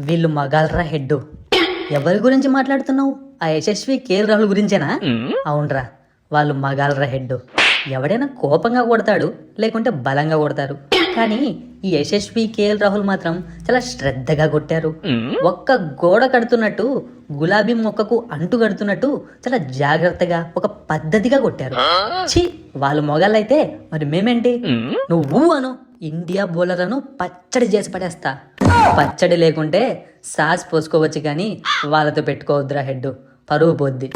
వీళ్ళు మగాల్రా హెడ్. ఎవరి గురించి మాట్లాడుతున్నావు? ఆ యశస్వి కేఎల్ రాహుల్ గురించేనా? అవునరా, వాళ్ళు మగాల్రా హెడ్. ఎవడైనా కోపంగా కొడతాడు, లేకుంటే బలంగా కొడతారు. కానీ ఈ యశస్వి కేఎల్ రాహుల్ మాత్రం చాలా శ్రద్ధగా కొట్టారు. ఒక్క గోడ కడుతున్నట్టు, గులాబీ మొక్కకు అంటు కడుతున్నట్టు చాలా జాగ్రత్తగా ఒక పద్ధతిగా కొట్టారు. ఛీ, వాళ్ళు మొగాళ్ళైతే మరి మేమేంటి? నువ్వు అను, ఇండియా బౌలర్లను పచ్చడి చేసి పడేస్తా. పచ్చడి లేకుంటే సాస్ పోసుకోవచ్చు కానీ వాళ్ళతో పెట్టుకోవద్దురా హెడ్, పరువు పోద్ది.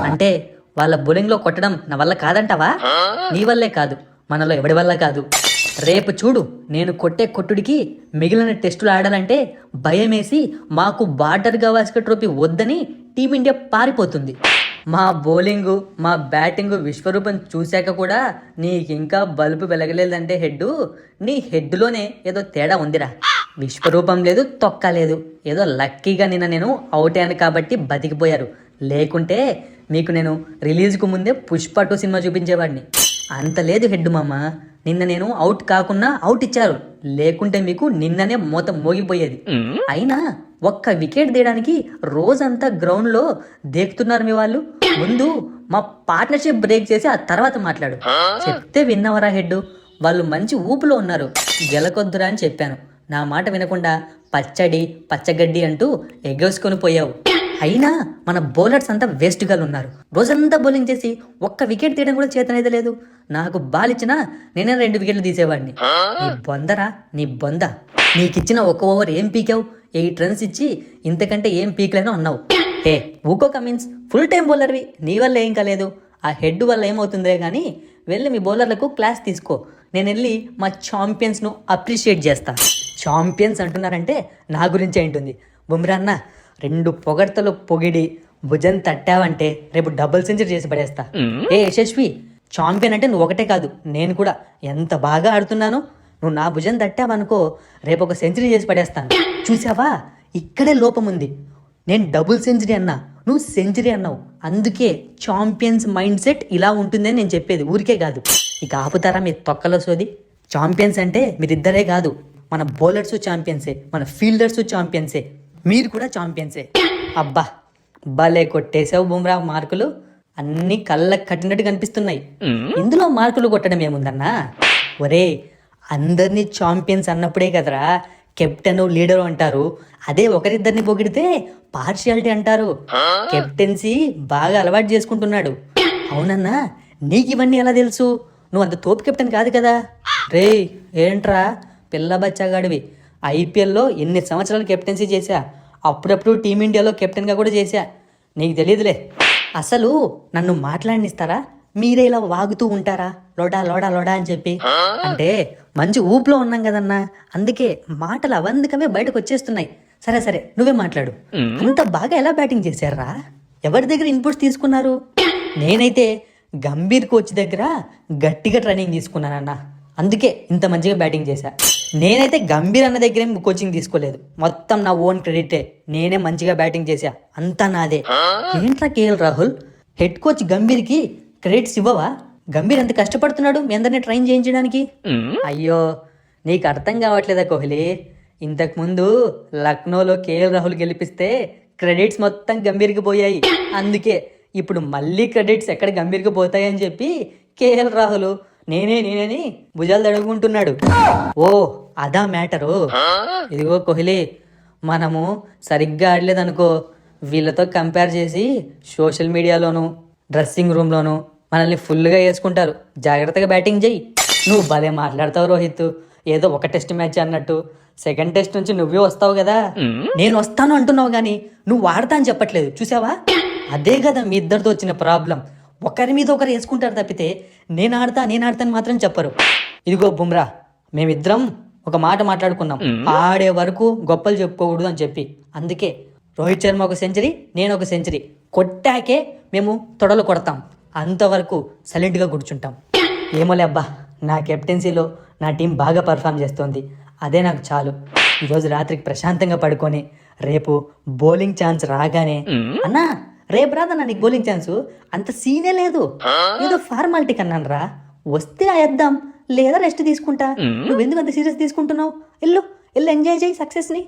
అంటే వాళ్ళ బౌలింగ్లో కొట్టడం నా వల్ల కాదంటావా? నీ వల్లే కాదు, మనలో ఎవడి వల్ల కాదు. రేపు చూడు, నేను కొట్టే కొట్టుడికి మిగిలిన టెస్టులు ఆడాలంటే భయమేసి మాకు బార్డర్ గవాస్కర్ ట్రోఫీ వద్దని టీమిండియా పారిపోతుంది. మా బౌలింగు, మా బ్యాటింగు విశ్వరూపం చూశాక కూడా నీకు ఇంకా బల్బు వెలగలేదంటే హెడ్, నీ హెడ్లోనే ఏదో తేడా ఉందిరా. విశ్వరూపం లేదు, తొక్క లేదు. ఏదో లక్కీగా నిన్న నేను అవుట్ అయ్యాను కాబట్టి బతికిపోయారు. లేకుంటే మీకు నేను రిలీజ్కు ముందే పుష్ప 2 సినిమా చూపించేవాడిని. అంత లేదు హెడ్ మామ. నిన్న నేను అవుట్ కాకుండా అవుట్ ఇచ్చారు, లేకుంటే మీకు నిన్ననే మూత మోగిపోయేది. అయినా ఒక్క వికెట్ తీయడానికి రోజంతా గ్రౌండ్లో దేకుతున్నారు మీ వాళ్ళు. ముందు మా పార్ట్నర్షిప్ బ్రేక్ చేసి ఆ తర్వాత మాట్లాడు. చెప్తే విన్నవరా హెడ్? వాళ్ళు మంచి ఊపులో ఉన్నారు, గెలకొద్దురా అని చెప్పాను. నా మాట వినకుండా పచ్చడి పచ్చగడ్డి అంటూ ఎగేసుకొని పోయావు. అయినా మన బౌలర్స్ అంతా వేస్ట్గా ఉన్నారు. రోజంతా బౌలింగ్ చేసి ఒక్క వికెట్ తీయడం కూడా చేతనైతే లేదు. నాకు బాల్ ఇచ్చినా నేనే 2 వికెట్లు తీసేవాడిని. నీ బొందరా, నీ బొంద. నీకిచ్చిన ఒక్క ఓవర్ ఏం పీకావు? 8 రన్స్ ఇచ్చి ఇంతకంటే ఏం పీకలేనో అన్నావు. ఏ ఊకో కమిన్స్, ఫుల్ టైం బౌలర్వి, నీ వల్ల ఏం కాలేదు. ఆ హెడ్ వల్ల ఏమవుతుందే కానీ వెళ్ళి మీ బౌలర్లకు క్లాస్ తీసుకో. నేను వెళ్ళి మా ఛాంపియన్స్ను అప్రిషియేట్ చేస్తా. ఛాంపియన్స్ అంటున్నారంటే నా గురించే ఉంటుంది. బుమ్రా అన్న 2 పొగడ్తలు పొగిడి భుజం తట్టావంటే రేపు డబుల్ సెంచరీ చేసి పడేస్తా. ఏ యశస్వి, ఛాంపియన్ అంటే నువ్వు ఒకటే కాదు, నేను కూడా ఎంత బాగా ఆడుతున్నానో. నువ్వు నా భుజం తట్టావనుకో, రేపు ఒక సెంచరీ చేసి పడేస్తాను. చూసావా, ఇక్కడే లోపం ఉంది. నేను డబుల్ సెంచరీ అన్నా, నువ్వు సెంచరీ అన్నావు. అందుకే ఛాంపియన్స్ మైండ్ సెట్ ఇలా ఉంటుందని నేను చెప్పేది, ఊరికే కాదు. ఇక ఆపుతారా మీ తొక్కలో సోది? ఛాంపియన్స్ అంటే మీరిద్దరే కాదు, మన బౌలర్స్ ఛాంపియన్సే, మన ఫీల్డర్స్ ఛాంపియన్సే, మీరు కూడా ఛాంపియన్సే. అబ్బా, భలే కొట్టేసావు బుమ్రా. మార్కులు అన్ని కళ్ళకు కట్టినట్టు కనిపిస్తున్నాయి. ఇందులో మార్కులు కొట్టడం ఏముందన్నా? ఒరే, అందరినీ ఛాంపియన్స్ అన్నప్పుడే కదరా కెప్టెన్ లీడరు అంటారు. అదే ఒకరిద్దరిని పొగిడితే పార్షియాలిటీ అంటారు. కెప్టెన్సీ బాగా అలవాటు చేసుకుంటున్నాడు. అవునన్నా, నీకు ఇవన్నీ ఎలా తెలుసు? నువ్వు అంత తోపు కెప్టెన్ కాదు కదా. రే ఏంట్రా పిల్ల బచ్చాగాడివి. ఐపీఎల్లో ఎన్ని సంవత్సరాలు కెప్టెన్సీ చేశా, అప్పుడప్పుడు టీమిండియాలో కెప్టెన్గా కూడా చేశా. నీకు తెలియదులే. అసలు నన్ను మాట్లాడినిస్తారా? మీరే ఇలా వాగుతూ ఉంటారా లోడా లోడా లోడా అని చెప్పి? అంటే మంచి ఊపులో ఉన్నాం కదన్నా, అందుకే మాటలు అవందుకమే బయటకు వచ్చేస్తున్నాయి. సరే సరే, నువ్వే మాట్లాడు. అంత బాగా ఎలా బ్యాటింగ్ చేశారా? ఎవరి దగ్గర ఇన్పుట్స్ తీసుకున్నారు? నేనైతే గంభీర్ కోచ్ దగ్గర గట్టిగా ట్రైనింగ్ తీసుకున్నానన్నా, అందుకే ఇంత మంచిగా బ్యాటింగ్ చేశా. నేనైతే గంభీర్ అన్న దగ్గర కోచింగ్ తీసుకోలేదు, మొత్తం నా ఓన్ క్రెడిటే. నేనే మంచిగా బ్యాటింగ్ చేశా, అంతా నాదే. ఏంట్రా కేఎల్ రాహుల్, హెడ్ కోచ్ గంభీర్కి క్రెడిట్స్ ఇవ్వవా? గంభీర్ ఎంత కష్టపడుతున్నాడు మీ అందరినీ ట్రైన్ చేయించడానికి. అయ్యో, నీకు అర్థం కావట్లేదా కోహ్లీ? ఇంతకుముందు లక్నోలో కేఎల్ రాహుల్ గెలిపిస్తే క్రెడిట్స్ మొత్తం గంభీర్కి పోయాయి. అందుకే ఇప్పుడు మళ్ళీ క్రెడిట్స్ ఎక్కడ గంభీర్కి పోతాయని చెప్పి కేఎల్ రాహుల్ నేనేని భుజాలు తడుగుంటున్నాడు. ఓ అదా మ్యాటరు. ఇదిగో కోహ్లీ, మనము సరిగ్గా ఆడలేదనుకో, వీళ్ళతో కంపేర్ చేసి సోషల్ మీడియాలోను డ్రెస్సింగ్ రూమ్లోను మనల్ని ఫుల్గా వేసుకుంటారు. జాగ్రత్తగా బ్యాటింగ్ చెయ్యి. నువ్వు భలే మాట్లాడతావు రోహిత్, ఏదో ఒక టెస్ట్ మ్యాచ్ అన్నట్టు. సెకండ్ టెస్ట్ నుంచి నువ్వే వస్తావు కదా. నేను వస్తాను అంటున్నావు కానీ నువ్వు ఆడతా అని చెప్పట్లేదు, చూసావా? అదే కదా మీ ఇద్దరితో వచ్చిన ప్రాబ్లం. ఒకరి మీద ఒకరు వేసుకుంటారు తప్పితే నేను ఆడతాను మాత్రం చెప్పరు. ఇదిగో బుమ్రా, మేమిద్దరం ఒక మాట మాట్లాడుకున్నాం, ఆడే వరకు గొప్పలు చెప్పుకోకూడదు అని చెప్పి. అందుకే రోహిత్ శర్మ ఒక సెంచరీ, నేను ఒక సెంచరీ కొట్టాకే మేము తొడలు కొడతాం. అంతవరకు సైలెంట్గా కూర్చుంటాం. ఏమోలే అబ్బా, నా కెప్టెన్సీలో నా టీం బాగా పర్ఫామ్ చేస్తోంది, అదే నాకు చాలు. ఈరోజు రాత్రికి ప్రశాంతంగా పడుకొని రేపు బౌలింగ్ ఛాన్స్ రాగానే, అన్నా రేపు రాదన్నా నీకు బౌలింగ్ ఛాన్సు, అంత సీనే లేదు, ఏదో ఫార్మాలిటీ కన్నాను రా, వస్తే వేద్దాం లేదా రెస్ట్ తీసుకుంటా. నువ్వెందుకు అంత సీరియస్ తీసుకుంటున్నావు? వెళ్ళు ఎంజాయ్ చేయి సక్సెస్ని.